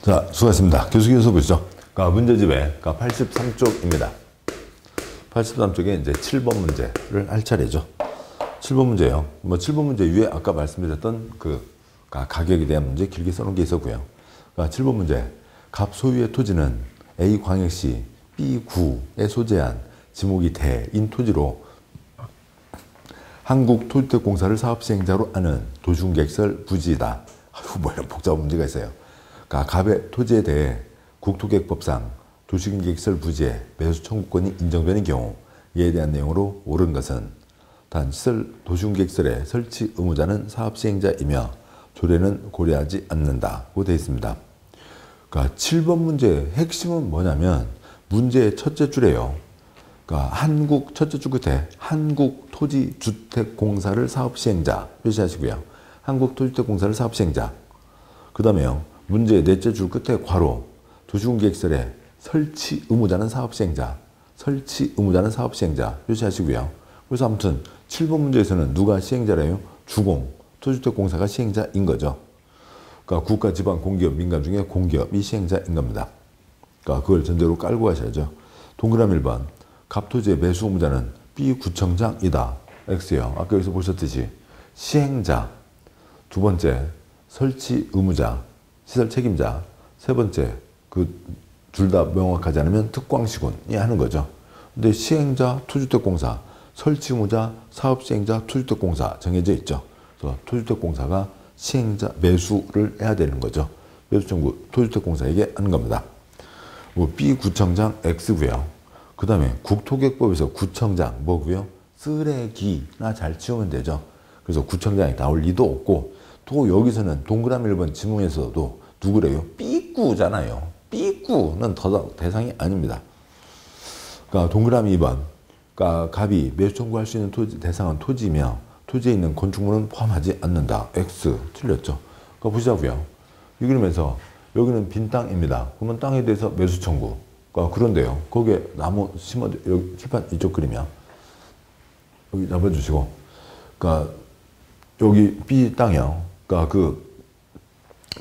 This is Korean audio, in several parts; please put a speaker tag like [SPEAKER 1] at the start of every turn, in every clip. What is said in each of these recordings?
[SPEAKER 1] 자, 수고하셨습니다. 계속해서 보시죠. 문제집에 83쪽입니다. 83쪽에 이제 7번 문제를 할 차례죠. 7번 문제요. 7번 문제 위에 아까 말씀드렸던 가격에 대한 문제 길게 써놓은 게 있었고요. 7번 문제. 갑 소유의 토지는 A 광역시 B9에 소재한 지목이 대인 토지로 한국토주택공사를 사업시행자로 하는 도중객설 부지이다. 뭐 이런 복잡한 문제가 있어요. 갑의 토지에 대해 국토계획법상 도중객설 부지의 매수 청구권이 인정되는 경우 이에 대한 내용으로 옳은 것은 단 시설 도중객설의 설치 의무자는 사업시행자이며 조례는 고려하지 않는다고 되어 있습니다. 7번 문제의 핵심은 뭐냐면 문제의 첫째 줄에요. 한국 첫째 줄 끝에 한국토지주택공사를 사업시행자 표시하시고요. 한국토지주택공사를 사업시행자. 그 다음에요. 문제의 넷째 줄 끝에 괄호 도중객설의 설치 의무자는 사업시행자. 설치 의무자는 사업시행자 표시하시고요. 그래서 아무튼 7번 문제에서는 누가 시행자래요? 주공, 토지주택공사가 시행자인 거죠. 국가, 지방, 공기업, 민간 중에 공기업이 시행자인 겁니다. 그걸 전제로 깔고 가셔야죠. 동그라미 1번. 갑토지의 매수 의무자는 B구청장이다. X요. 아까 여기서 보셨듯이 시행자. 두 번째, 설치 의무자, 시설 책임자. 세 번째, 둘 다 명확하지 않으면 특광시군이 하는 거죠. 근데 시행자, 토지주택공사, 설치 의무자, 사업시행자, 토지주택공사 정해져 있죠. 그래서 토지주택공사가 시행자 매수를 해야 되는 거죠. 매수 청구 토지주택공사에게 하는 겁니다. B구청장 X고요. 그 다음에 국토계획법에서 구청장 뭐고요? 쓰레기나 잘 치우면 되죠. 그래서 구청장이 나올 리도 없고 또 여기서는 동그라미 1번 지문에서도 누구래요? B구잖아요. B구는 더 대상이 아닙니다. 동그라미 2번. 갑이 매수 청구할 수 있는 대상은 토지이며 토지에 있는 건축물은 포함하지 않는다. X. 틀렸죠. 보시자고요. 이 그림에서 여기는 빈 땅입니다. 그러면 땅에 대해서 매수 청구. 그런데요. 거기에 나무 심어, 여기 칠판 이쪽 그림이야. 여기 잡아주시고. 여기 B 땅이요.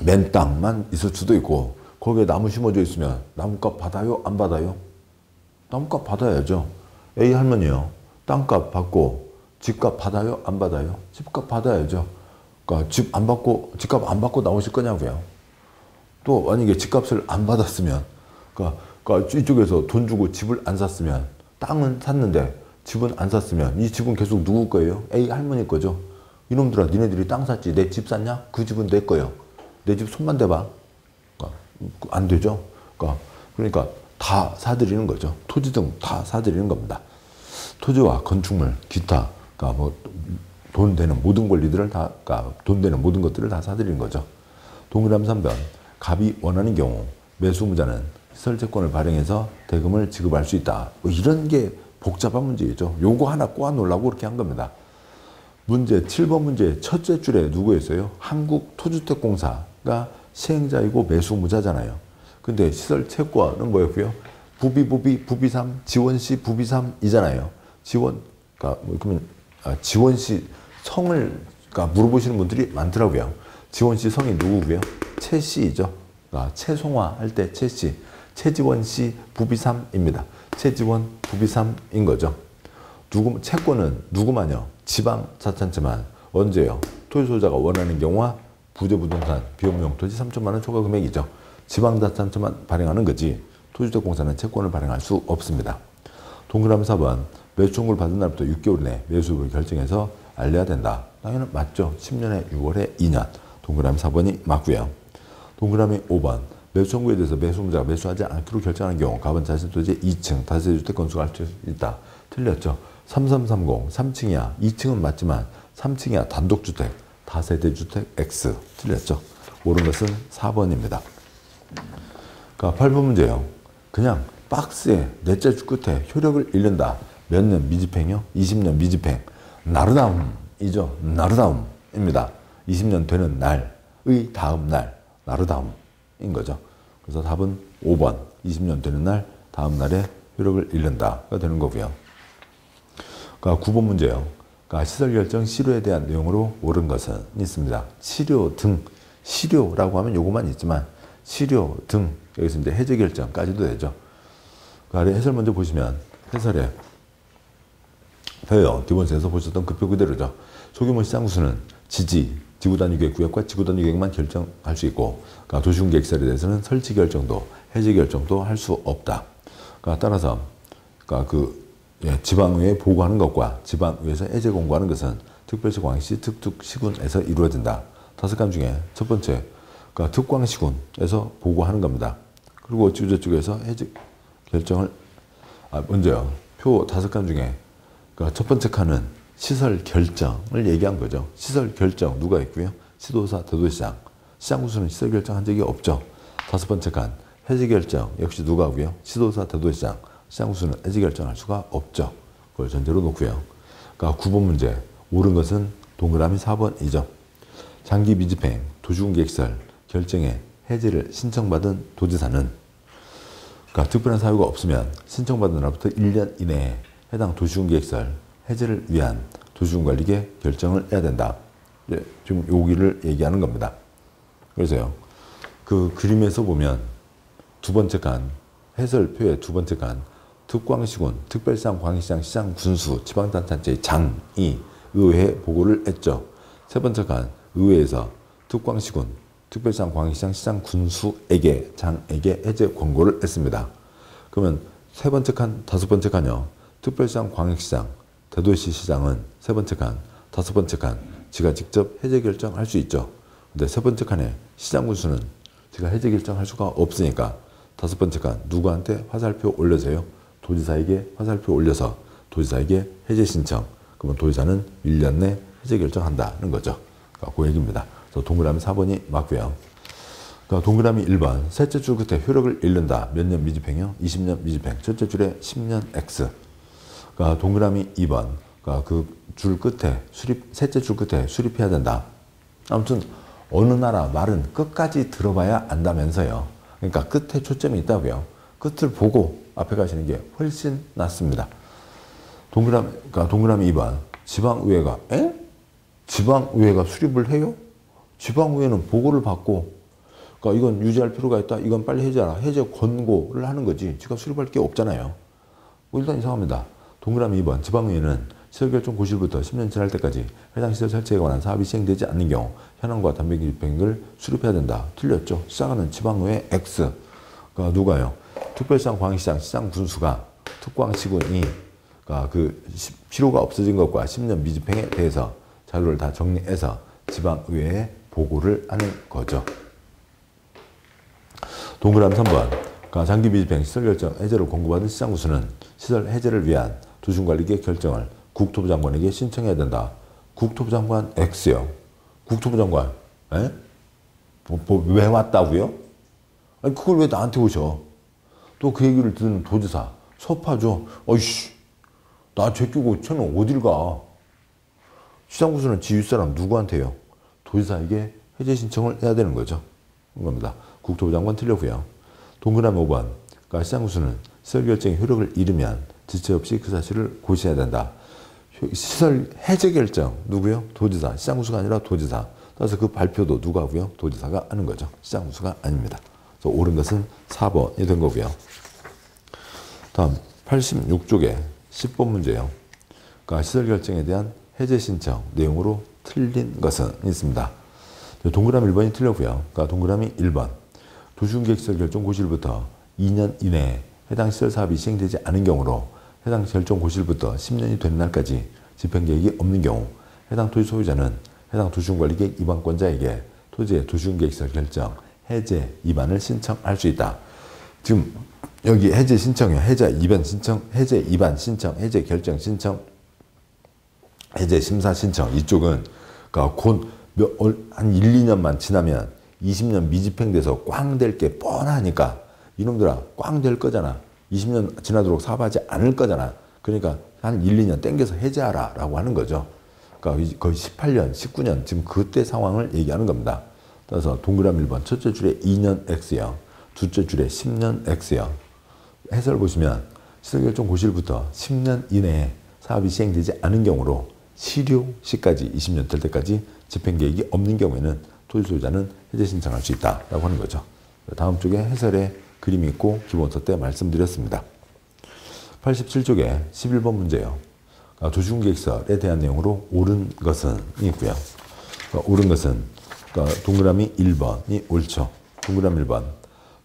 [SPEAKER 1] 맨 땅만 있을 수도 있고, 거기에 나무 심어져 있으면 나무값 받아요? 안 받아요? 나무값 받아야죠. A 할머니요. 땅값 받고, 집값 받아요? 안 받아요? 집값 받아야죠. 집값 안 받고 나오실 거냐고요. 또 만약에 집값을 안 받았으면, 이쪽에서 돈 주고 집을 안 샀으면, 땅은 샀는데 집은 안 샀으면 이 집은 계속 누구 거예요? A 할머니 거죠. 이놈들아, 니네들이 땅 샀지 내 집 샀냐? 그 집은 내 거예요. 내 집 손만 대봐. 안 되죠. 그러니까 다 사들이는 거죠. 토지 등 다 사들이는 겁니다. 토지와 건축물, 기타, 돈 되는 모든 권리들을 돈 되는 모든 것들을 다 사들이는 거죠. 동그라미 3번. 갑이 원하는 경우 매수 의무자는 시설채권을 발행해서 대금을 지급할 수 있다. 이런 게 복잡한 문제죠. 요거 하나 꼬아놓으려고 그렇게 한 겁니다. 문제 7번 문제 첫째 줄에 누구였어요? 한국토주택공사가 시행자이고 매수 의무자잖아요. 근데 시설채권은 뭐였고요? 부비3, 지원시 부비3이잖아요. 그러면 지원시 성을 물어보시는 분들이 많더라고요. 지원시 성이 누구고요? 최씨이죠. 최송화 할 때 최씨. 최지원씨 부비3입니다. 최지원 부비3인 거죠. 채권은 누구만요? 지방자치단체만. 언제요? 토지소유자가 원하는 경우와 부재부동산 비용용 토지 3천만 원 초과 금액이죠. 지방자치단체만 발행하는 거지 토지주택공사는 채권을 발행할 수 없습니다. 동그라미 4번. 매수 청구를 받은 날부터 6개월 내 매수를 결정해서 알려야 된다. 당연히 맞죠. 10년에 6월에 2년. 동그라미 4번이 맞고요. 동그라미 5번. 매수 청구에 대해서 매수 의무자가 매수하지 않기로 결정하는 경우 갑은 자신 토지의 2층 다세대주택 건수가 할 수 있다. 틀렸죠. 3330 3층이야. 2층은 맞지만 3층이야. 단독주택 다세대주택 X. 틀렸죠. 옳은 것은 4번입니다. 8번 문제요. 그냥 박스에 넷째 줄 끝에 효력을 잃는다. 몇 년 미집행이요? 20년 미집행. 나르다움이죠. 나르다움입니다. 20년 되는 날의 다음 날. 나르다움인 거죠. 그래서 답은 5번. 20년 되는 날, 다음 날에 효력을 잃는다가 되는 거고요. 9번 문제요. 시설 결정 실효에 대한 내용으로 옳은 것은 있습니다. 실효 등, 실효라고 하면 요것만 있지만 실효 등 여기서 이제 해제 결정까지도 되죠. 그 아래 해설 먼저 보시면 해설에 표요 기본서에서 보셨던 그 표 그대로죠. 소규모 시장 구수는 지구단위 구역과 지구단위 계획만 결정할 수 있고, 그러니까 도시군계획설에 대해서는 설치 결정도, 해제 결정도 할 수 없다. 그러니까 따라서 지방의회에 보고하는 것과 지방의회에서 해제 공고하는 것은 특별시, 광역시, 특특시군에서 이루어진다. 5간 중에 첫 번째, 그러니까 특광시군에서 보고하는 겁니다. 그리고 지구저축에서 해제 결정을 먼저요. 표 5간 중에 그러니까 첫 번째 칸은 시설 결정을 얘기한 거죠. 시설 결정 누가 있고요? 시도사, 대도시장. 시장 구수는 시설 결정한 적이 없죠. 5번째 칸 해제 결정 역시 누가 하고요? 시도사, 대도시장. 시장 구수는 해제 결정할 수가 없죠. 그걸 전제로 놓고요. 그러니까 9번 문제 옳은 것은 동그라미 4번이죠. 장기 미집행 도시군계획설 결정에 해제를 신청받은 도지사는, 그러니까 특별한 사유가 없으면 신청받은 날부터 1년 이내에 해당 도시군계획설 해제를 위한 도시군관리계 결정을 해야 된다. 예, 지금 여기를 얘기하는 겁니다. 그래서요, 그 그림에서 보면 두 번째 칸, 해설표의 두 번째 칸, 특광시군, 특별시장, 광역시장, 시장, 군수, 지방단체의 장이 의회에 보고를 했죠. 세 번째 칸, 의회에서 특광시군, 특별시장, 광역시장, 시장, 군수에게, 장에게 해제 권고를 했습니다. 그러면 세 번째 칸, 5번째 칸이요. 특별시장, 광역시장, 대도시 시장은 세 번째 칸, 5번째 칸, 지가 직접 해제 결정할 수 있죠. 근데 세 번째 칸에 시장 군수는 지가 해제 결정할 수가 없으니까 5번째 칸, 누구한테 화살표 올려서요? 도지사에게 화살표 올려서 도지사에게 해제 신청. 그러면 도지사는 1년 내 해제 결정한다는 거죠. 그러니까 그 얘기입니다. 그래서 동그라미 4번이 맞고요. 그러니까 동그라미 1번, 셋째 줄 끝에 효력을 잃는다. 몇 년 미집행이요? 20년 미집행. 첫째 줄에 10년 X. 그러니까 동그라미 2번, 그러니까 그 줄 끝에 셋째 줄 끝에 수립해야 된다. 아무튼 어느 나라 말은 끝까지 들어봐야 안다면서요. 그러니까 끝에 초점이 있다고요. 끝을 보고 앞에 가시는 게 훨씬 낫습니다. 그러니까 동그라미 2번, 지방의회가 지방의회가 수립을 해요? 지방의회는 보고를 받고, 그러니까 이건 유지할 필요가 있다. 이건 빨리 해제하라. 해제 권고를 하는 거지. 지가 수립할 게 없잖아요. 뭐 일단 이상합니다. 동그라미 2번, 지방의회는 시설결정 고시일부터 10년 지날 때까지 해당 시설 설치에 관한 사업이 시행되지 않는 경우 현황과 단백질 집행을 수립해야 된다. 틀렸죠. 시작하는 지방의회 X. 그러니까 누가요? 특별시장, 광역시장, 시장 군수가 특광시군이 그 필요가 없어진 것과 10년 미집행에 대해서 자료를 다 정리해서 지방의회에 보고를 하는 거죠. 동그라미 3번. 그러니까 장기 미집행 시설결정 해제를 권고받은 시장 군수는 시설 해제를 위한 도시군관리계 결정을 국토부 장관에게 신청해야 된다. 국토부 장관 X요. 국토부 장관. 왜 왔다고요? 아니 그걸 왜 나한테 오셔? 또 그 얘기를 듣는 도지사. 섭하죠. 어이씨. 나 제끼고 쟤는 어딜 가? 시장 군수는 지 윗사람 누구한테요? 도지사에게 해제 신청을 해야 되는 거죠. 그런 겁니다. 국토부 장관 틀렸고요. 동그라미 5번. 그러니까 시장 군수는 시설 결정의 효력을 잃으면 지체 없이 그 사실을 고시해야 된다. 시설 해제 결정 누구요? 도지사. 시장 군수가 아니라 도지사. 따라서 그 발표도 누가 하고요? 도지사가 하는 거죠. 시장 군수가 아닙니다. 그래서 옳은 것은 4번이 된 거고요. 다음 86쪽에 10번 문제예요. 그러니까 시설 결정에 대한 해제 신청 내용으로 틀린 것은 있습니다. 동그라미 1번이 틀렸고요. 그러니까 동그라미 1번. 도시군계획시설 결정 고시일부터 2년 이내에 해당 시설 사업이 시행되지 않은 경우로 해당 결정 고시일부터 10년이 된 날까지 집행계획이 없는 경우 해당 토지 소유자는 해당 도시군관리계획 위반권자에게 토지의 도시군계획시설 결정 해제 위반을 신청할 수 있다. 지금 여기 해제 신청이요. 해제 위반 신청, 해제 위반 신청, 해제 결정 신청, 해제 심사 신청. 이쪽은 그러니까 곧 한 1, 2년만 지나면 20년 미집행돼서 꽝 될 게 뻔하니까 이놈들아 꽝 될 거잖아. 20년 지나도록 사업하지 않을 거잖아. 그러니까 한 1, 2년 땡겨서 해제하라 라고 하는 거죠. 그러니까 거의 18년, 19년 지금 그때 상황을 얘기하는 겁니다. 따라서 동그라미 1번 첫째 줄에 2년 X요. 둘째 줄에 10년 X요. 해설 보시면 시설결정 고시일부터 10년 이내에 사업이 시행되지 않은 경우로 실효 시까지 20년 될 때까지 집행계획이 없는 경우에는 토지 소유자는 해제 신청할 수 있다라고 하는 거죠. 다음 쪽에 해설의 그림이 있고 기본서 때 말씀드렸습니다. 87쪽에 11번 문제예요. 도시군계획설에 대한 내용으로 옳은 것은 있고요. 옳은 것은 동그라미 1번이 옳죠. 동그라미 1번.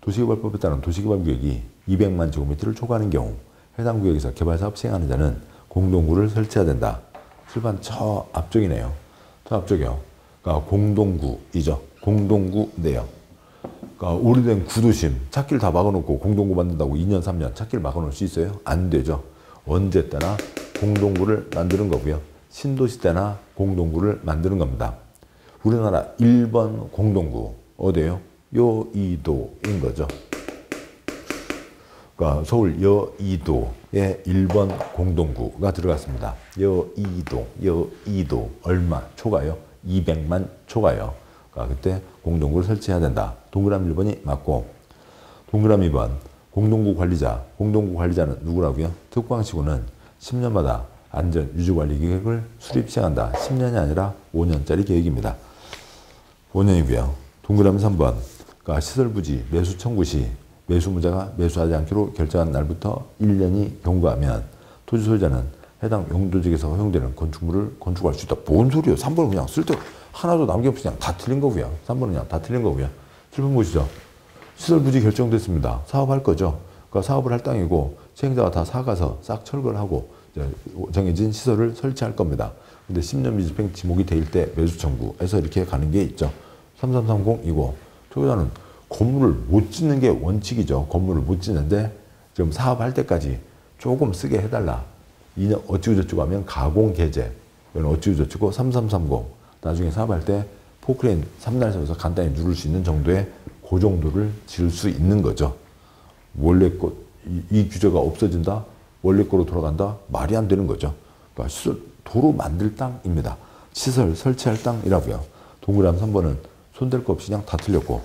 [SPEAKER 1] 도시개발법에 따른 도시개발구역이 200만 제곱미터를 초과하는 경우 해당 구역에서 개발사업 시행하는 자는 공동구를 설치해야 된다. 출판 저 앞쪽이네요. 저 앞쪽이요. 공동구이죠. 공동구인데요. 오래된 구도심, 찾기를 다 막아놓고 공동구 만든다고 2년, 3년 찾기를 막아놓을 수 있어요? 안 되죠. 언제 때나 공동구를 만드는 거고요. 신도시 때나 공동구를 만드는 겁니다. 우리나라 1번 공동구 어디예요? 여의도인 거죠. 서울 여의도에 1번 공동구가 들어갔습니다. 여의도 얼마 초과요? 200만 초과요. 그때 공동구를 설치해야 된다. 동그라미 1번이 맞고, 동그라미 2번 공동구 관리자. 공동구 관리자는 누구라고요? 특구항시구는 10년마다 안전 유지관리 계획을 수립 시행한다. 10년이 아니라 5년짜리 계획입니다. 5년이고요. 동그라미 3번 시설 부지 매수 청구 시 매수무자가 매수하지 않기로 결정한 날부터 1년이 경과하면 토지 소유자는 해당 용도지역에서 허용되는 건축물을 건축할 수 있다. 뭔 소리예요? 3번은 그냥 쓸데 하나도 남김없이 그냥 다 틀린 거고요. 3번은 그냥 다 틀린 거고요. 7번 보시죠. 시설 부지 결정됐습니다. 사업할 거죠. 사업을 할 땅이고 시행자가 다 사가서 싹 철거를 하고 정해진 시설을 설치할 겁니다. 근데 10년 미집행 지목이 될 때 매수 청구해서 이렇게 가는 게 있죠. 3330이고 소유자는 건물을 못 짓는 게 원칙이죠. 건물을 못 짓는데 지금 사업할 때까지 조금 쓰게 해달라. 2년 어찌고저찌고 하면 가공계제. 이건 어찌고저찌고 3330. 나중에 사업할 때 포크레인 3날 세워서 간단히 누를 수 있는 정도의 그 정도를 지을 수 있는 거죠. 원래 이 규제가 없어진다? 원래 거로 돌아간다? 말이 안 되는 거죠. 시설, 도로 만들 땅입니다. 시설 설치할 땅이라고요. 동그라미 3번은 손댈 거 없이 그냥 다 틀렸고.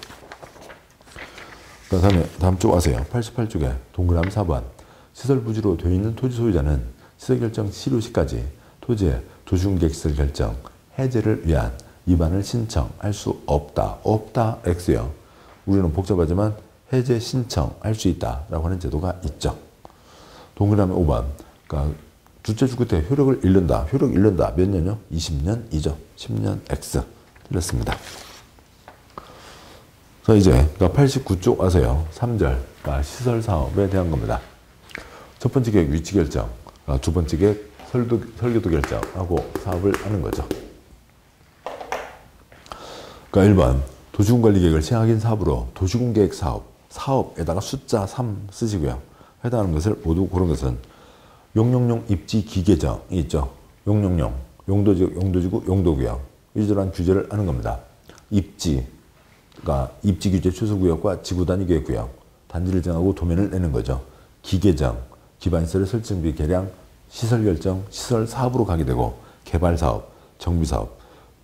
[SPEAKER 1] 그 다음에 다음 쪽 아세요. 88쪽에 동그라미 4번. 시설 부지로 되어 있는 토지 소유자는 시설 결정 실효 시까지 토지의 도시군계획시설 결정 해제를 위한 위반을 신청할 수 없다. 없다 X요. 우리는 복잡하지만 해제 신청할 수 있다라고 하는 제도가 있죠. 동그라미 5번. 주체주구 때 효력을 잃는다. 효력 잃는다. 몇 년요? 20년이죠. 10년 X. 틀렸습니다. 자, 이제 89쪽 아세요. 3절. 시설 사업에 대한 겁니다. 첫 번째 계획 위치 결정. 두 번째 계획 설계도 결정하고 사업을 하는 거죠. 1번. 도시군관리계획을 시행하긴 사업으로 도시군계획 사업. 사업에다가 숫자 3 쓰시고요. 해당하는 것을 모두 고른 것은 용용용 입지 기계정이 있죠. 용용용. 용도지구, 용도지구, 용도구역. 이러한 규제를 하는 겁니다. 입지. 입지 규제 취소구역과 지구단위 계획구역. 단지를 정하고 도면을 내는 거죠. 기계정. 기반시설의 설치 준비 계량, 시설 결정, 시설 사업으로 가게 되고 개발사업, 정비사업,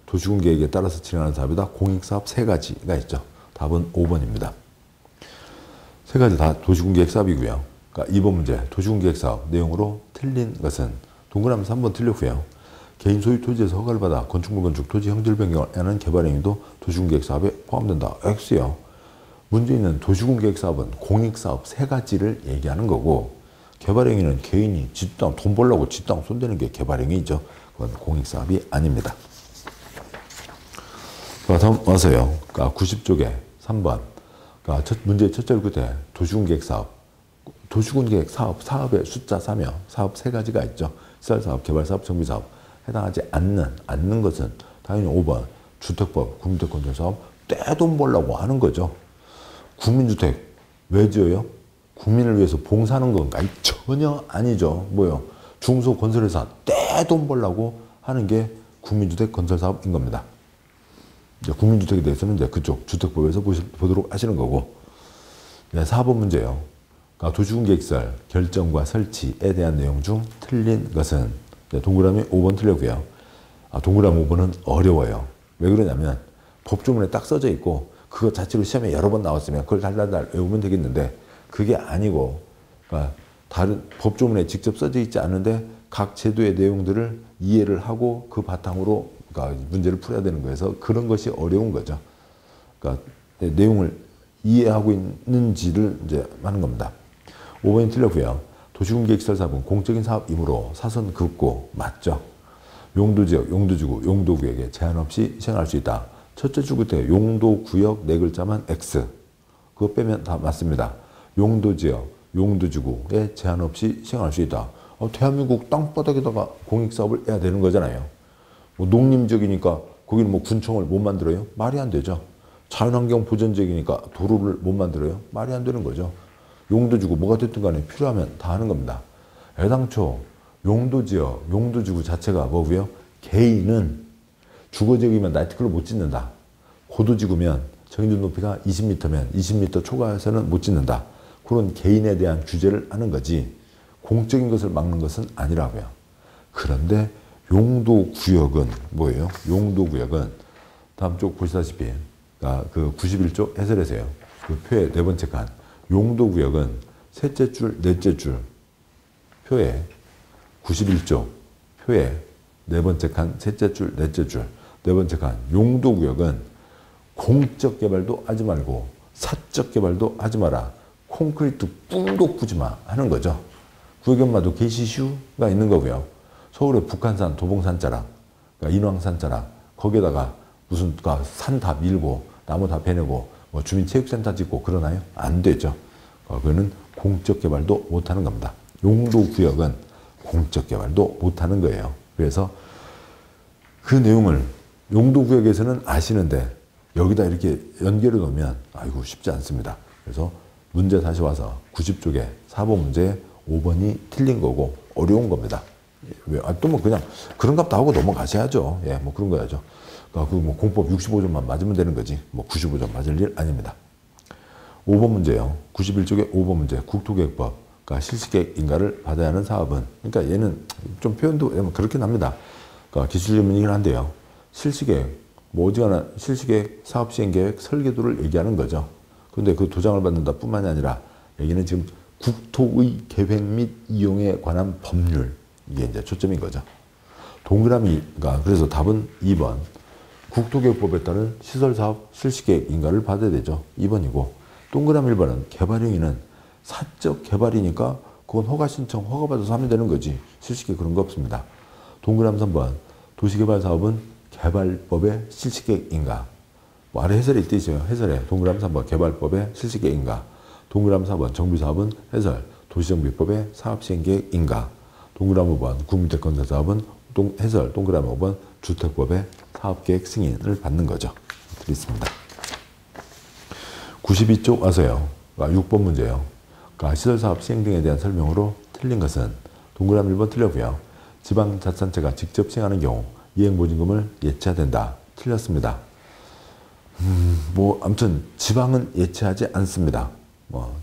[SPEAKER 1] 도시군 계획에 따라서 진행하는 사업이다. 공익사업 세 가지가 있죠. 답은 5번입니다. 세 가지 다 도시군 계획 사업이고요. 2번 문제 도시군 계획 사업 내용으로 틀린 것은 동그라미 3번 틀렸고요. 개인 소유 토지에서 허가를 받아 건축물 건축 토지 형질 변경을 하는 개발 행위도 도시군 계획 사업에 포함된다. X요. 문제 있는 도시군 계획 사업은 공익 사업 세 가지를 얘기하는 거고 개발 행위는 개인이 집 땅 돈 벌려고 집 땅 손대는 게 개발 행위죠. 그건 공익 사업이 아닙니다. 다음 와서요. 90쪽에 3번. 문제 첫 절 끝에 도시군 계획 사업. 도시군 계획 사업, 사업의 숫자 3여 사업 세 가지가 있죠. 시설 사업, 개발 사업, 정비 사업. 해당하지 않는 것은 당연히 5번. 주택법, 국민주택 건설 사업. 떼돈 벌려고 하는 거죠. 국민주택 왜 지어요? 국민을 위해서 봉사하는 건가? 전혀 아니죠. 뭐요? 중소건설회사 떼돈 벌려고 하는 게 국민주택 건설 사업인 겁니다. 이제 국민주택에 대해서는 이제 그쪽 주택법에서 보도록 하시는 거고. 4번 문제요. 도시군계획설 결정과 설치에 대한 내용 중 틀린 것은 동그라미 5번 틀렸고요. 동그라미 5번은 어려워요. 왜 그러냐면 법조문에 딱 써져 있고 그거 자체로 시험에 여러 번 나왔으면 그걸 달달달 외우면 되겠는데 그게 아니고 다른 법조문에 직접 써져 있지 않은데 각 제도의 내용들을 이해를 하고 그 바탕으로 문제를 풀어야 되는 거여서 그런 것이 어려운 거죠. 내용을 이해하고 있는지를 이제 하는 겁니다. 5번이 틀렸고요. 도시군계획시설 사업은 공적인 사업이므로 사선 긋고 맞죠. 용도지역, 용도지구, 용도구역에 제한 없이 시행할 수 있다. 첫째 줄 끝에 용도구역 네 글자만 X. 그거 빼면 다 맞습니다. 용도지역, 용도지구에 제한 없이 시행할 수 있다. 대한민국 땅바닥에다가 공익사업을 해야 되는 거잖아요. 뭐 농림지역이니까 거기는 뭐 군청을 못 만들어요? 말이 안 되죠. 자연환경 보전지역이니까 도로를 못 만들어요? 말이 안 되는 거죠. 용도지구 뭐가 됐든 간에 필요하면 다 하는 겁니다. 애당초 용도지역, 용도지구 자체가 뭐고요? 개인은 주거지역이면 나이트클럽 못 짓는다. 고도지구면 정해진 높이가 20m면 20m 초과해서는 못 짓는다. 그런 개인에 대한 규제를 하는 거지 공적인 것을 막는 것은 아니라고요. 그런데 용도구역은 뭐예요? 용도구역은 다음 쪽 보시다시피 그 91조 해설에서요. 그 표의 네 번째 칸 용도구역은 셋째 줄, 넷째 줄 표에 91조 표에 네 번째 칸 셋째 줄, 넷째 줄 네 번째 칸 용도구역은 공적 개발도 하지 말고 사적 개발도 하지 마라. 콘크리트 뿡도 꾸지 마 하는 거죠. 구역연마도 계시슈가 있는 거고요. 서울의 북한산, 도봉산 자락, 그러니까 인왕산 자락 거기에다가 무슨 산 다 밀고 나무 다 베내고 뭐 주민체육센터 짓고 그러나요? 안 되죠. 그거는 공적 개발도 못 하는 겁니다. 용도구역은 공적 개발도 못 하는 거예요. 그래서 그 내용을 용도구역에서는 아시는데 여기다 이렇게 연결해 놓으면 아이고 쉽지 않습니다. 그래서 문제 다시 와서 90쪽에 4번 문제 5번이 틀린 거고 어려운 겁니다. 왜? 또 뭐 그냥 그런 값 나오고 넘어가셔야죠. 예, 뭐 그런 거야죠. 그 뭐 공법 65점만 맞으면 되는 거지. 뭐 95점 맞을 일 아닙니다. 5번 문제요. 91쪽에 5번 문제. 국토계획법. 그러니까 실시계획 인가를 받아야 하는 사업은. 그러니까 얘는 좀 표현도 그렇게 납니다. 그러니까 기술전문이긴 한데요. 실시계획, 뭐 어지간한 실시계획, 사업시행계획, 설계도를 얘기하는 거죠. 그런데 그 도장을 받는다 뿐만이 아니라 여기는 지금 국토의 계획 및 이용에 관한 법률. 이게 이제 초점인 거죠. 동그라미가 그래서 답은 2번. 국토계획법에 따른 시설사업 실시계획 인가를 받아야 되죠. 2번이고 동그라미 1번은 개발행위는 사적 개발이니까 그건 허가신청 허가받아서 하면 되는 거지. 실시계획 그런 거 없습니다. 동그라미 3번 도시개발사업은 개발법의 실시계획 인가. 뭐 아래 해설에 있듯 있어요. 해설에 동그라미 3번 개발법의 실시계획 인가. 동그라미 4번 정비사업은 해설 도시정비법의 사업시행계획 인가. 동그라미 5번 국민택건설사업은 해설 동그라미 5번 주택법의 사업계획 승인을 받는 거죠. 드리겠습니다. 92쪽 와서요. 6번 문제요. 시설사업 시행 등에 대한 설명으로 틀린 것은 동그라미 1번 틀렸고요. 지방자치단체가 직접 시행하는 경우 이행보증금을 예치해야 틀렸습니다. 뭐 아무튼 지방은 예치하지 않습니다. 뭐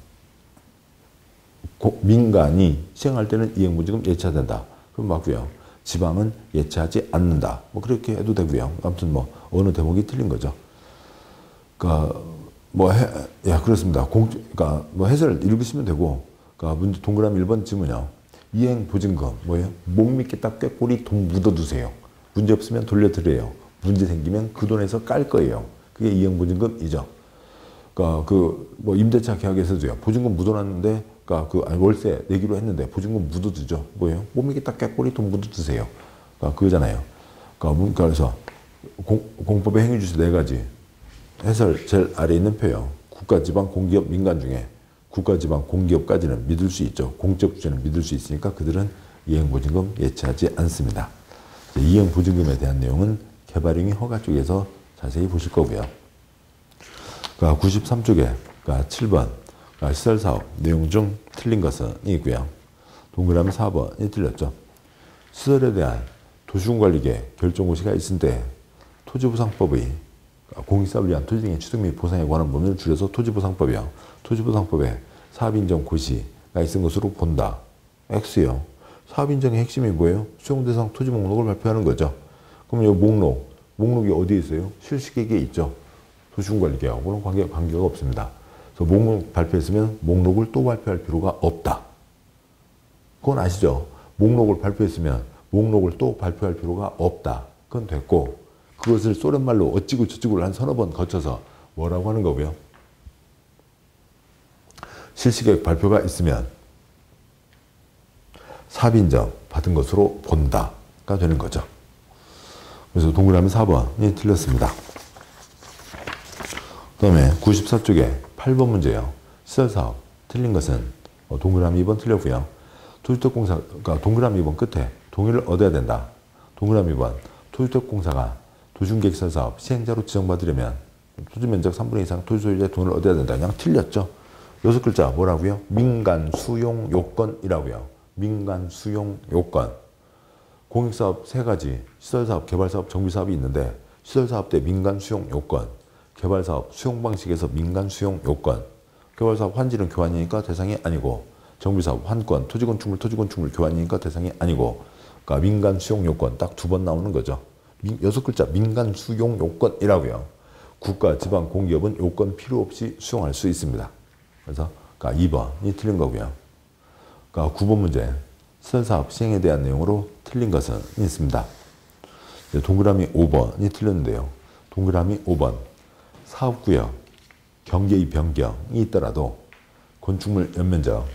[SPEAKER 1] 민간이 시행할 때는 이행보증금 예치해야 된다. 그럼 맞고요. 지방은 예치하지 않는다. 뭐 그렇게 해도 되고요. 아무튼 뭐 어느 대목이 틀린 거죠. 그렇습니다. 그러니까 뭐 해설을 읽으시면 되고, 문제 동그라미 1번 지문요. 이행보증금 뭐예요? 못 믿겠다 꾀꼬리 돈 묻어두세요. 문제 없으면 돌려드려요. 문제 생기면 그 돈에서 깔 거예요. 그게 이행보증금이죠. 뭐 임대차 계약에서도요. 보증금 묻어놨는데, 월세 내기로 했는데 보증금 묻어두죠. 뭐예요? 못 믿겠다 꾀꼬리 돈 묻어두세요. 그거잖아요. 그래서 공법의 행위주체 4가지. 해설 제일 아래에 있는 표요. 국가, 지방, 공기업, 민간 중에 국가, 지방, 공기업까지는 믿을 수 있죠. 공적 주체는 믿을 수 있으니까 그들은 이행보증금 예치하지 않습니다. 이행보증금에 대한 내용은 개발행위 허가 쪽에서 자세히 보실 거고요. 93쪽에 7번 시설사업 내용 중 틀린 것은 이고요. 동그라미 4번이 틀렸죠. 시설에 대한 도시군관리계 결정고시가 있을 때 토지보상법의 공익사업을 위한 토지 등의 취득 및 보상에 관한 법률을 줄여서 토지보상법이요. 토지보상법에 사업인정 고시가 있은 것으로 본다. X요. 사업인정의 핵심이 뭐예요? 수용대상 토지 목록을 발표하는 거죠. 그럼 이 목록이 어디에 있어요? 실시계획에 있죠. 도시군관리계하고는 관계가 없습니다. 그래서 목록 발표했으면 목록을 또 발표할 필요가 없다. 그건 아시죠? 목록을 발표했으면 목록을 또 발표할 필요가 없다. 그건 됐고 그것을 소련말로 어찌고 저찌고를 한 서너 번 거쳐서 뭐라고 하는 거고요? 실시계획 발표가 있으면 사업인정 받은 것으로 본다가 되는 거죠. 그래서 동그라미 4번이 틀렸습니다. 그 다음에 94쪽에 8번 문제예요. 시설사업 틀린 것은 동그라미 2번 틀렸고요. 토주택공사가 동그라미 2번 끝에 동의를 얻어야 된다. 동그라미 2번 토주택공사가 도중계획시설사업 시행자로 지정받으려면 토지면적 3분의 2 이상 토지소유자의 돈을 얻어야 된다. 그냥 틀렸죠. 6글자 뭐라고요? 민간수용요건이라고요. 민간수용요건. 공익사업 3가지, 시설사업, 개발사업, 정비사업이 있는데 시설사업 때 민간수용요건, 개발사업 수용방식에서 민간수용요건, 개발사업 환지는 교환이니까 대상이 아니고 정비사업 환권, 토지건축물 교환이니까 대상이 아니고 그러니까 민간수용요건 딱 2번 나오는 거죠. 6글자 민간수용요건이라고요. 국가, 지방, 공기업은 요건 필요 없이 수용할 수 있습니다. 그래서 그러니까 2번이 틀린 거고요. 그러니까 9번 문제 시설사업 시행에 대한 내용으로 틀린 것은 있습니다. 동그라미 5번이 틀렸는데요. 동그라미 5번 사업구역 경계의 변경이 있더라도 건축물 연면적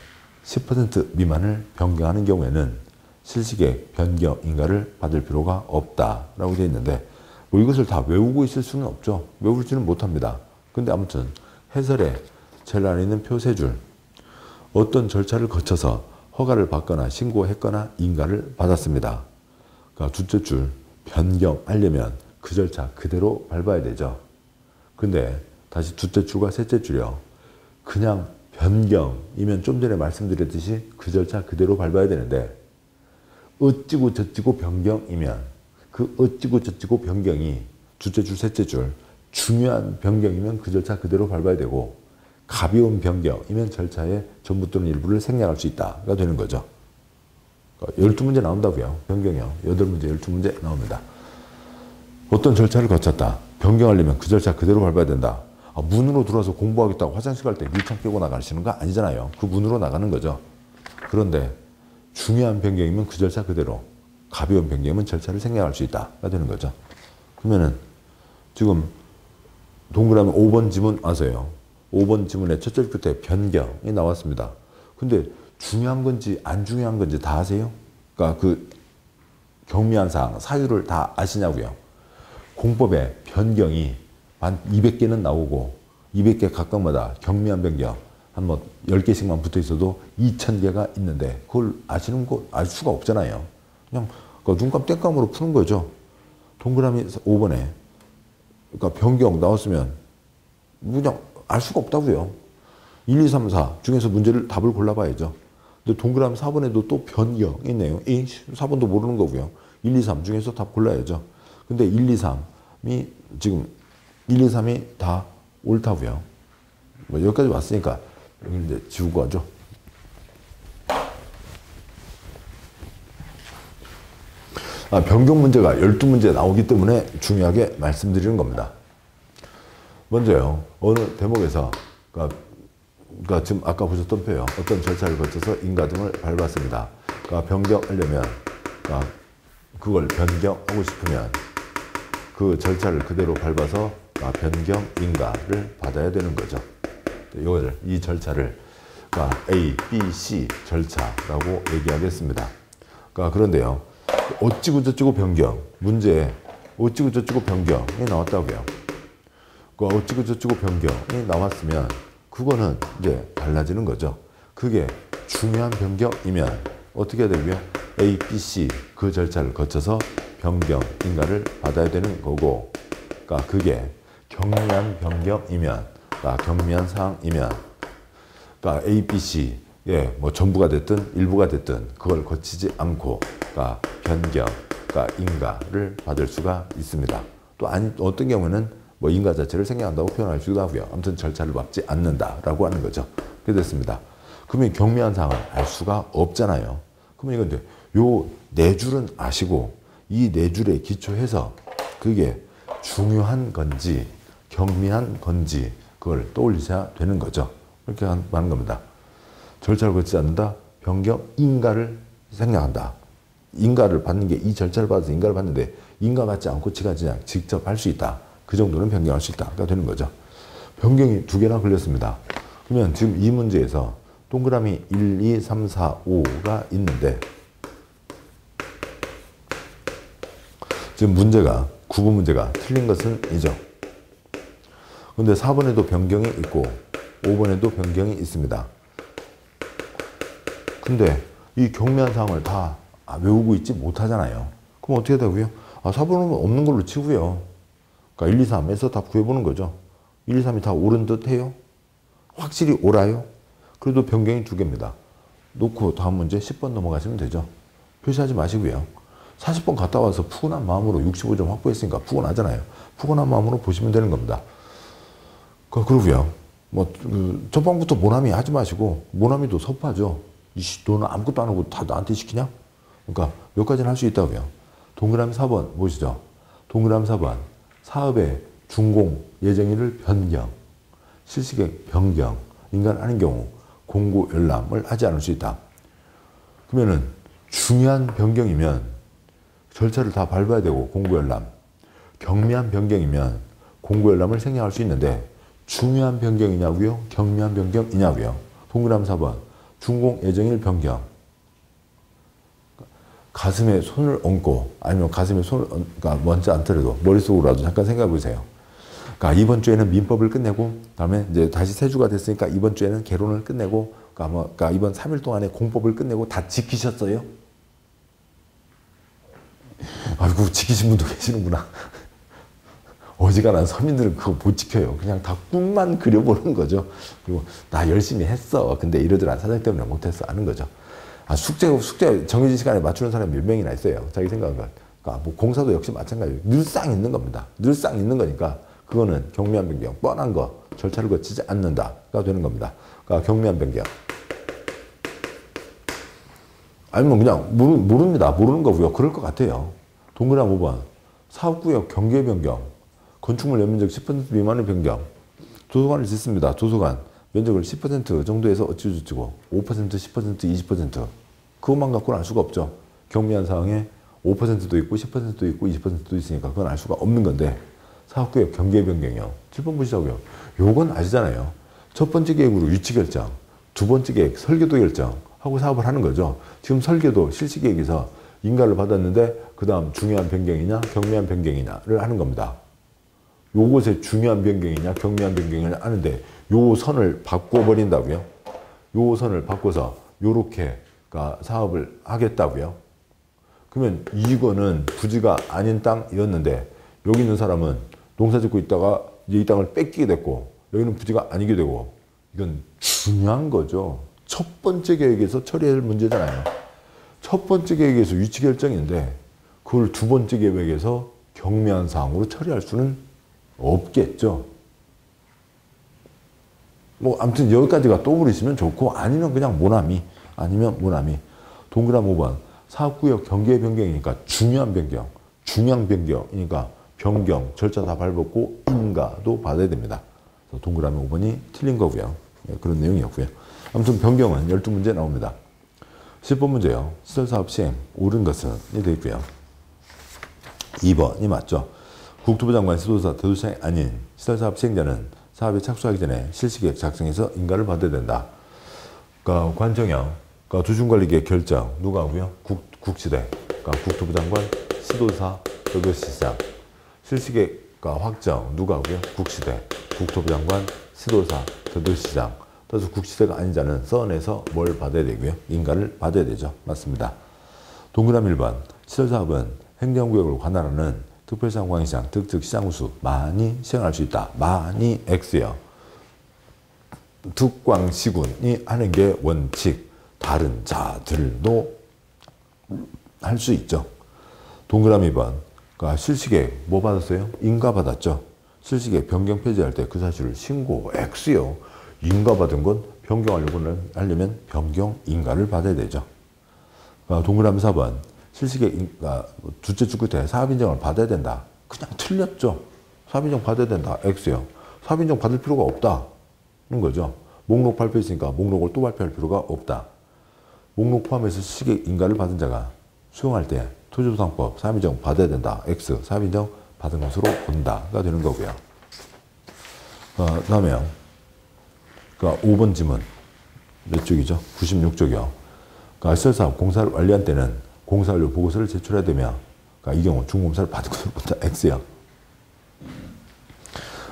[SPEAKER 1] 10% 미만을 변경하는 경우에는 실시계획 변경 인가를 받을 필요가 없다라고 되어 있는데 뭐 이것을 다 외우고 있을 수는 없죠. 외우지는 못합니다. 근데 아무튼 해설에 제일 안에 있는 표 3줄 어떤 절차를 거쳐서 허가를 받거나 신고했거나 인가를 받았습니다. 그러니까 둘째 줄 변경하려면 그 절차 그대로 밟아야 되죠. 근데 다시 둘째 줄과 셋째 줄이요. 그냥 변경이면 좀 전에 말씀드렸듯이 그 절차 그대로 밟아야 되는데 어찌고 저찌고 변경이면 그 어찌고 저찌고 변경이 둘째 줄, 셋째 줄 중요한 변경이면 그 절차 그대로 밟아야 되고 가벼운 변경이면 절차의 전부 또는 일부를 생략할 수 있다가 되는 거죠. 12문제 나온다고요. 변경이요. 8문제, 12문제 나옵니다. 어떤 절차를 거쳤다. 변경하려면 그 절차 그대로 밟아야 된다. 문으로 들어와서 공부하겠다고 화장실 갈 때 밀창 깨고 나가시는 거 아니잖아요. 그 문으로 나가는 거죠. 그런데 중요한 변경이면 그 절차 그대로, 가벼운 변경이면 절차를 생략할 수 있다가 되는 거죠. 그러면은 지금 동그라미 5번 지문 와서요. 5번 지문에 첫째 줄 끝에 변경이 나왔습니다. 근데 중요한 건지 안 중요한 건지 다 아세요? 그러니까 그 경미한 사항, 사유를 다 아시냐고요. 공법에 변경이 한 200개는 나오고 200개 각각마다 경미한 변경 한 뭐 10개씩만 붙어 있어도 2000개가 있는데 그걸 아시는 거 알 수가 없잖아요. 그냥 눈감 땡감으로 푸는 거죠. 동그라미 5번에 그러니까 변경 나왔으면 그냥 알 수가 없다고요. 1, 2, 3, 4 중에서 문제를 답을 골라봐야죠. 근데 동그라미 4번에도 또 변경이 있네요. 4번도 모르는 거고요. 1, 2, 3 중에서 답 골라야죠. 근데 1, 2, 3이 지금 1, 2, 3이 다 옳다고요. 뭐 여기까지 왔으니까 여기 이제 지우고 하죠. 변경 문제가 12문제 나오기 때문에 중요하게 말씀드리는 겁니다. 먼저요. 어느 대목에서 그러니까 지금 아까 보셨던 표요. 어떤 절차를 거쳐서 인가 등을 밟았습니다. 그러니까 변경하려면 그걸 변경하고 싶으면 그 절차를 그대로 밟아서 변경 인가를 받아야 되는 거죠. 이 절차를 A, B, C 절차라고 얘기하겠습니다. 그런데요. 어찌고 저찌고 변경 문제에 어찌고 저찌고 변경이 나왔다고요. 어찌고 저찌고 변경이 나왔으면 그거는 이제 달라지는 거죠. 그게 중요한 변경이면 어떻게 해야 되고요? A, B, C 그 절차를 거쳐서 변경 인가를 받아야 되는 거고, 그러니까 그게 경미한 변경이면, 경미한 사항이면, 그러니까 A, B, C 뭐 전부가 됐든 일부가 됐든 그걸 거치지 않고, 변경, 인가를 받을 수가 있습니다. 또 어떤 경우는 뭐 인가 자체를 생략한다고 표현할 수도 하고요. 아무튼 절차를 밟지 않는다라고 하는 거죠. 그렇게 됐습니다. 그러면 경미한 사항을 알 수가 없잖아요. 그러면 이건 이제 요 네 줄은 아시고 이 네 줄에 기초해서 그게 중요한 건지 경미한 건지 그걸 떠올리셔야 되는 거죠. 이렇게 하는 겁니다. 절차를 거치지 않는다. 변경 인가를 생략한다. 인가를 받는 게 이 절차를 받아서 인가를 받는데 인가 받지 않고 지가 그냥 직접 할 수 있다. 그 정도는 변경할 수 있다가 되는 거죠. 변경이 2개나 걸렸습니다. 그러면 지금 이 문제에서 동그라미 1, 2, 3, 4, 5가 있는데 지금 문제가 9번 문제가 틀린 것은 이죠. 근데 4번에도 변경이 있고 5번에도 변경이 있습니다. 근데 이 경미한 사항을 다 외우고 있지 못하잖아요. 그럼 어떻게 되고요? 4번은 없는 걸로 치고요. 그러니까 1, 2, 3에서 다 구해보는 거죠. 1, 2, 3이 다 옳은 듯 해요? 확실히 옳아요? 그래도 변경이 2개입니다. 놓고 다음 문제 10번 넘어가시면 되죠. 표시하지 마시고요. 40번 갔다 와서 푸근한 마음으로 65점 확보했으니까 푸근하잖아요. 푸근한 마음으로 보시면 되는 겁니다. 그러고요. 첫방부터 모나미 하지 마시고, 모나미도 섭하죠. 너는 아무것도 안 하고 다 나한테 시키냐? 그러니까 몇 가지는 할 수 있다고요. 동그라미 4번 보시죠. 동그라미 4번. 사업의 준공 예정일을 변경, 실시계획 변경, 인간 아닌 경우 공고 열람을 하지 않을 수 있다. 그러면은 중요한 변경이면 절차를 다 밟아야 되고 공고 열람, 경미한 변경이면 공고 열람을 생략할 수 있는데 중요한 변경이냐고요? 경미한 변경이냐고요? 동그라미 4번. 준공 예정일 변경. 가슴에 손을 얹고 아니면 가슴에 손을 얹지 않더라도 머릿속으로라도 잠깐 생각해 보세요. 그러니까 이번 주에는 민법을 끝내고 그다음에 이제 다시 세 주가 됐으니까 이번 주에는 개론을 끝내고 그러니까 이번 3일 동안에 공법을 끝내고 다 지키셨어요? 아이고 지키신 분도 계시는구나. 어지간한 서민들은 그거 못 지켜요. 그냥 다 꿈만 그려보는 거죠. 그리고 나 열심히 했어. 근데 이러더라. 사장 때문에 못했어. 하는 거죠. 숙제 정해진 시간에 맞추는 사람이 몇 명이나 있어요. 자기 생각은. 그러니까 뭐 공사도 역시 마찬가지예요. 늘상 있는 겁니다. 늘상 있는 거니까 그거는 경미한 변경, 뻔한 거, 절차를 거치지 않는다가 되는 겁니다. 그러니까 경미한 변경. 아니면 그냥 모릅니다. 모르는 거고요. 그럴 것 같아요. 동그라미 5번. 사업구역 경계 변경. 건축물 연면적 10% 미만의 변경. 도서관을 짓습니다. 도서관 면적을 10% 정도에서 어찌저찌고 5%, 10%, 20% 그것만 갖고는 알 수가 없죠. 경미한 사항에 5%도 있고 10%도 있고 20%도 있으니까 그건 알 수가 없는 건데 사업구역 경계 변경이요. 7번 보시자고요. 요건 아시잖아요. 첫 번째 계획으로 위치 결정, 두 번째 계획 설계도 결정 하고 사업을 하는 거죠. 지금 설계도 실시 계획에서 인가를 받았는데 그 다음 중요한 변경이냐 경미한 변경이냐를 하는 겁니다. 요것의 중요한 변경이냐 경미한 변경이냐 하는데 요 선을 바꿔버린다고요. 요 선을 바꿔서 요렇게 사업을 하겠다고요. 그러면 이거는 부지가 아닌 땅이었는데 여기 있는 사람은 농사 짓고 있다가 이제 이 땅을 뺏기게 됐고 여기는 부지가 아니게 되고 이건 중요한 거죠. 첫 번째 계획에서 처리할 문제잖아요. 첫 번째 계획에서 위치 결정인데 그걸 두 번째 계획에서 경미한 사항으로 처리할 수는 없겠죠. 뭐 아무튼 여기까지가 떠오르시면 좋고 아니면 그냥 모나미 동그라미 5번 사업구역 경계 변경이니까 중요한 변경이니까 변경 절차 다 밟았고 인가도 받아야 됩니다. 그래서 동그라미 5번이 틀린 거고요. 그런 내용이었고요. 아무튼 변경은 12문제 나옵니다. 10번 문제요. 시설사업 시행 옳은 것은 이 되어 있고요. 2번이 맞죠. 국토부 장관 시도사 대도시장이 아닌 시설사업 시행자는 사업에 착수하기 전에 실시계획 작성해서 인가를 받아야 된다. 그러니까 관청형, 그러니까 두중관리계획 결정 누가 하고요? 국시대, 그러니까 국토부 장관, 시도사, 대도시장. 실시계획 확정 누가 하고요? 국시대, 국토부 장관, 시도사, 대도시장. 따라서 국시대가 아닌 자는 써내서 뭘 받아야 되고요? 인가를 받아야 되죠. 맞습니다. 동그라미 1번 시설사업은 행정구역을 관할하는 특별시장, 광역시장, 특특시장 후수 많이 시행할 수 있다. 많이 X요. 특광시군이 하는 게 원칙. 다른 자들도 할 수 있죠. 동그라미 2번. 그러니까 실시계획 뭐 받았어요? 인가 받았죠. 실시계획 변경 폐지할 때 그 사실을 신고 X요. 인가 받은 건 변경하려면 변경 인가를 받아야 되죠. 동그라미 4번. 실시계획 둘째 주 끝에 사업인정을 받아야 된다. 그냥 틀렸죠. 사업인정 받아야 된다. X요. 사업인정 받을 필요가 없다는 거죠. 목록 발표했으니까 목록을 또 발표할 필요가 없다. 목록 포함해서 실시계획 인가를 받은 자가 수용할 때 토지조상법 사업인정 받아야 된다. X. 사업인정 받은 것으로 본다가 되는 거고요. 다음에요. 그러니까 5번 지문 몇 쪽이죠? 96쪽이요. 그러니까 시설사업 공사를 완료한 때는 공사 완료 보고서를 제출해야 되며, 그러니까 이 경우 중공사를 받은 것으로 본다. X요.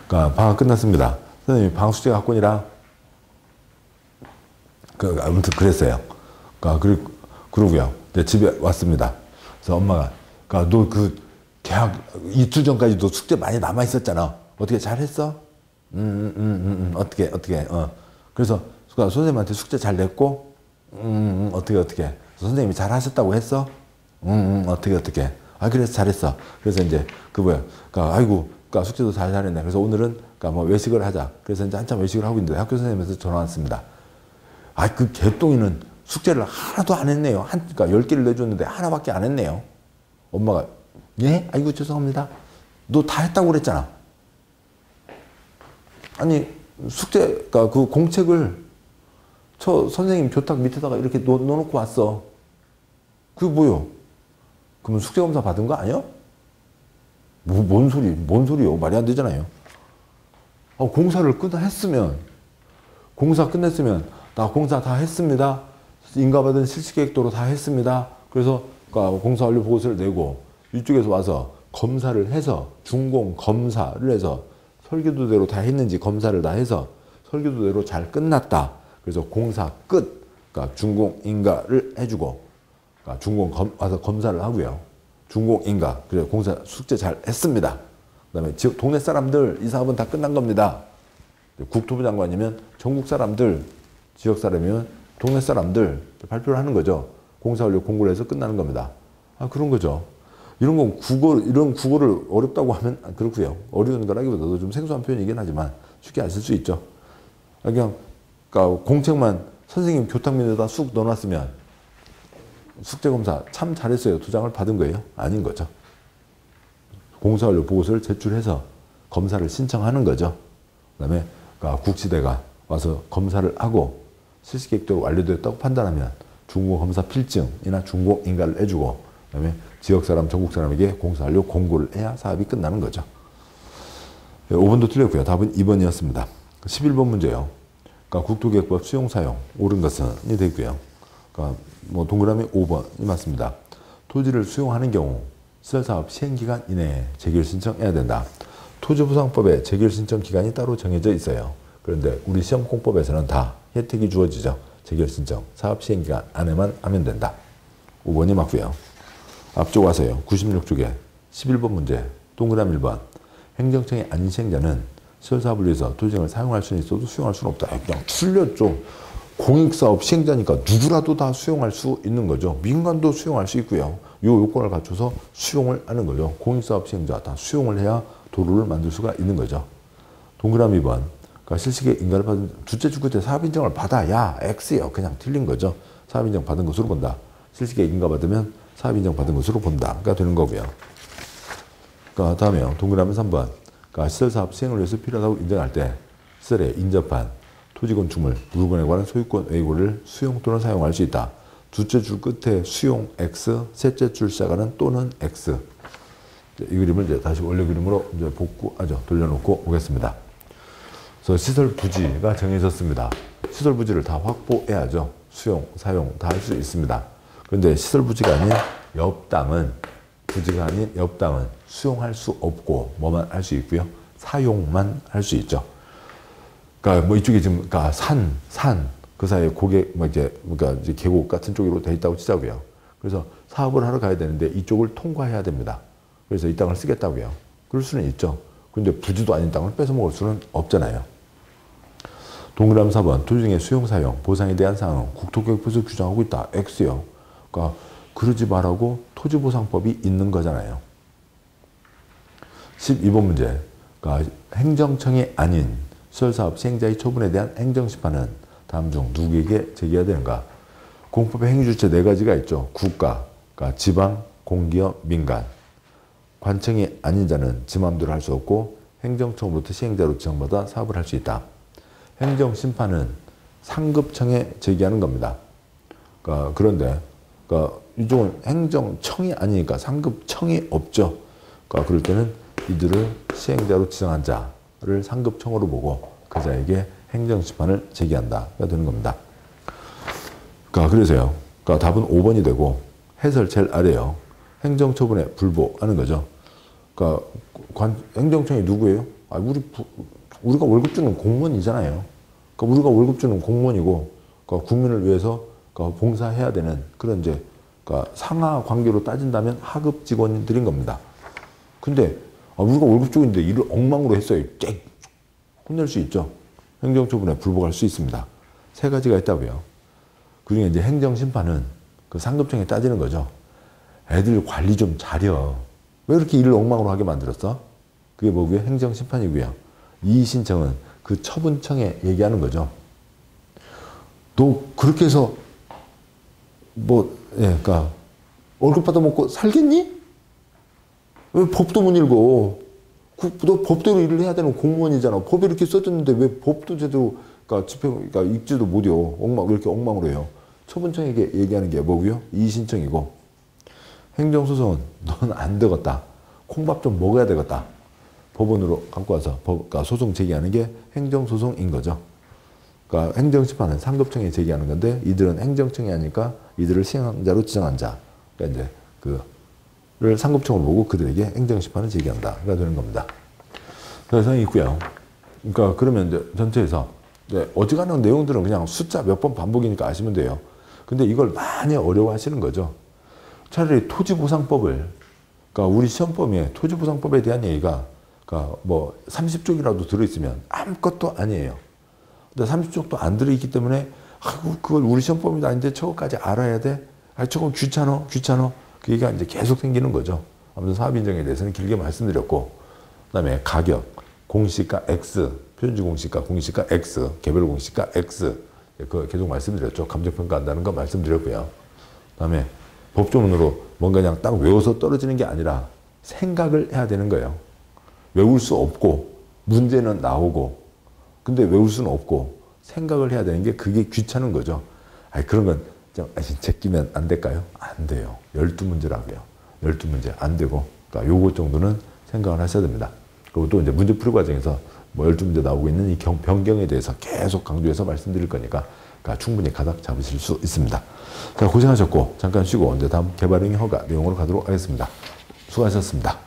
[SPEAKER 1] 그러니까 방학 끝났습니다. 선생님이 방학 숙제 갖고 오니라. 아무튼 그랬어요. 그러니까 그러고요. 집에 왔습니다. 그래서 엄마가, 그러니까 너 그 대학 이틀 전까지 너 숙제 많이 남아 있었잖아. 어떻게 잘했어? 어떻게. 그래서 선생님한테 숙제 잘 냈고, 어떻게. 선생님이 잘 하셨다고 했어? 어떻게. 아, 그래서 잘했어. 그래서 이제, 그러니까, 아이고, 그러니까 숙제도 잘 잘했네. 그래서 오늘은, 그러니까 뭐 외식을 하자. 그래서 이제 한참 외식을 하고 있는데 학교 선생님께서 전화 왔습니다. 아, 그 개똥이는 숙제를 하나도 안 했네요. 그러니까 10개를 내줬는데 하나밖에 안 했네요. 엄마가, 예? 아이고, 죄송합니다. 너 다 했다고 그랬잖아. 아니, 숙제가 그 공책을 저 선생님 교탁 밑에다가 이렇게 넣어놓고 왔어. 그게 뭐요? 그러면 숙제검사 받은 거 아니야? 뭔 소리요? 말이 안 되잖아요. 공사 끝냈으면, 나 공사 다 했습니다. 인가받은 실시계획도로 다 했습니다. 그래서 공사 완료 보고서를 내고, 이쪽에서 와서 검사를 해서, 준공 검사를 해서, 설계도대로 다 했는지 검사를 다 해서, 설계도대로 잘 끝났다. 그래서 공사 끝, 그러니까 준공 인가를 해주고, 그러니까 준공 와서 검사를 하고요. 준공 인가, 그래 공사 숙제 잘 했습니다. 그다음에 지역 동네 사람들 이 사업은 다 끝난 겁니다. 국토부 장관이면 전국 사람들, 지역 사람이면 동네 사람들 발표를 하는 거죠. 공사 완료 공고를 해서 끝나는 겁니다. 그런 거죠. 이런 국어를 어렵다고 하면 그렇고요. 어려운 거라기보다도 좀 생소한 표현이긴 하지만 쉽게 아실 수 있죠. 그러니까 공책만 선생님 교탁면에다 쑥 넣어놨으면 숙제검사 참 잘했어요. 2장을 받은 거예요? 아닌 거죠. 공사 완료 보고서를 제출해서 검사를 신청하는 거죠. 그 다음에 국시대가 와서 검사를 하고 실시계획대로 완료되었다고 판단하면 준공검사 필증이나 준공인가를 해주고, 그 다음에 지역사람, 전국사람에게 공사 완료 공고를 해야 사업이 끝나는 거죠. 5번도 틀렸고요. 답은 2번이었습니다. 11번 문제요. 그러니까 국토계획법 수용사용 옳은 것은 이 되고요. 그러니까 뭐 동그라미 5번이 맞습니다. 토지를 수용하는 경우 시설사업 시행기간 이내에 재결 신청해야 된다. 토지보상법에 재결 신청 기간이 따로 정해져 있어요. 그런데 우리 시험공법에서는 다 혜택이 주어지죠. 재결 신청, 사업 시행기간 안에만 하면 된다. 5번이 맞고요. 앞쪽 와서요. 96쪽에 11번 문제 동그라미 1번. 행정청의 아닌 시행자는 시설사업을 위해서 토지를 사용할 수는 있어도 수용할 수는 없다. 그냥 틀렸죠. 공익사업 시행자니까 누구라도 다 수용할 수 있는 거죠. 민간도 수용할 수 있고요. 이 요건을 갖춰서 수용을 하는 거죠. 공익사업 시행자 다 수용을 해야 도로를 만들 수가 있는 거죠. 동그라미 2번. 그러니까 실시계 인가를 받은 주체 주거 때 사업인정을 받아야 X예요. 그냥 틀린 거죠. 사업인정 받은 것으로 본다. 실시계 인가 받으면 사업인정 받은 것으로 본다가 되는 거고요. 그러니까 다음에요. 동그라미 3번. 그러니까 시설사업 시행을 위해서 필요하다고 인정할 때 시설에 인접한 토지 건축물, 물건에 관한 소유권 외고를 수용 또는 사용할 수 있다. 두째 줄 끝에 수용 X, 셋째 줄 시작하는 또는 X. 이 그림을 이제 다시 원래 그림으로 이제 돌려놓고 오겠습니다. 그래서 시설 부지가 정해졌습니다. 시설 부지를 다 확보해야죠. 수용, 사용 다 할 수 있습니다. 그런데 시설 부지가 아닌 옆땅은 수용할 수 없고 뭐만 할 수 있고요. 사용만 할 수 있죠. 그러니까 뭐 이쪽에 지금 그러니까 산 그 사이에 그러니까 이제 계곡 같은 쪽으로 돼 있다고 치자고요. 그래서 사업을 하러 가야 되는데 이쪽을 통과해야 됩니다. 그래서 이 땅을 쓰겠다고요. 그럴 수는 있죠. 그런데 부지도 아닌 땅을 뺏어 먹을 수는 없잖아요. 동그라미 4번 토지 중에 수용 사용 보상에 대한 사항은 국토교육부에서 규정하고 있다. X요. 그러니까 그러지 말라고 토지보상법이 있는 거잖아요. 12번 문제. 그러니까 행정청이 아닌 시설사업 시행자의 처분에 대한 행정심판은 다음 중 누구에게 제기해야 되는가? 공법의 행위주체 4가지가 있죠. 국가, 그러니까 지방, 공기업, 민간. 관청이 아닌 자는 지 맘대로 할 수 없고 행정청으로부터 시행자로 지정받아 사업을 할 수 있다. 행정심판은 상급청에 제기하는 겁니다. 그러니까 그런데 이쪽은 행정청이 아니니까 상급청이 없죠. 그러니까 그럴 때는 이들을 시행자로 지정한 자를 상급청으로 보고 그 자에게 행정심판을 제기한다가 되는 겁니다. 그러니까 그래서요. 그러니까 답은 5번이 되고 해설 제일 아래요. 행정처분에 불복하는 거죠. 그러니까 행정청이 누구예요? 우리가 월급 주는 공무원이잖아요. 그러니까 우리가 월급 주는 공무원이고 그러니까 국민을 위해서 그러니까 봉사해야 되는 그런 이제 그러니까 상하 관계로 따진다면 하급 직원들인 겁니다. 근데 우리가 월급 주고 있는데 일을 엉망으로 했어요. 땡! 혼낼 수 있죠. 행정처분에 불복할 수 있습니다. 세 가지가 있다고요. 그중에 이제 행정심판은 그 상급청에 따지는 거죠. 애들 관리 좀 잘려. 왜 이렇게 일을 엉망으로 하게 만들었어? 그게 뭐고요? 행정심판이고요. 이의신청은 그 처분청에 얘기하는 거죠. 너 그렇게 해서 그러니까 월급 받아먹고 살겠니? 왜 법도 못 읽어? 너 법대로 일을 해야 되는 공무원이잖아. 법에 이렇게 써졌는데 왜 법도 제대로 그러니까 읽지도 못해요. 이렇게 엉망으로 해요. 처분청에게 얘기하는 게 뭐고요? 이의신청이고 행정소송은 넌 안 되겠다. 콩밥 좀 먹어야 되겠다. 법원으로 갖고 와서 그러니까 소송 제기하는 게 행정소송인 거죠. 그러니까 행정심판은 상급청에 제기하는 건데 이들은 행정청이 아니니까 이들을 시행자로 지정한 자. 그러니까 이제 그를 상급청으로 보고 그들에게 행정심판을 제기한다가 되는 겁니다. 그래서 있고요. 그러니까 그러면 이제 전체에서 어지간한 내용들은 그냥 숫자 몇 번 반복이니까 아시면 돼요. 근데 이걸 많이 어려워하시는 거죠. 차라리 토지보상법을 그러니까 우리 시험범위에 토지보상법에 대한 얘기가 그러니까 뭐 30쪽이라도 들어있으면 아무것도 아니에요. 근데 30쪽도 안 들어있기 때문에 그걸 우리 시험범위도 아닌데 저거까지 알아야 돼? 저거 귀찮아. 그 얘기가 이제 계속 생기는 거죠. 아무튼 사업인정에 대해서는 길게 말씀드렸고 그다음에 가격, 공시가 X, 표준주 공시가, 공시가 X, 개별 공시가 X 그거 계속 말씀드렸죠. 감정평가한다는 거 말씀드렸고요. 그다음에 법조문으로 뭔가 그냥 딱 외워서 떨어지는 게 아니라 생각을 해야 되는 거예요. 외울 수 없고 문제는 나오고 근데 외울 수는 없고 생각을 해야 되는 게 그게 귀찮은 거죠. 그런 건 좀 제끼면 안 될까요? 안 돼요. 12문제라고요. 12문제 안 되고 그러니까 요거 정도는 생각을 하셔야 됩니다. 그리고 또 이제 문제풀이 과정에서 뭐 12문제 나오고 있는 이 변경에 대해서 계속 강조해서 말씀드릴 거니까 그러니까 충분히 가닥 잡으실 수 있습니다. 자, 고생하셨고 잠깐 쉬고 이제 다음 개발형 허가 내용으로 가도록 하겠습니다. 수고하셨습니다.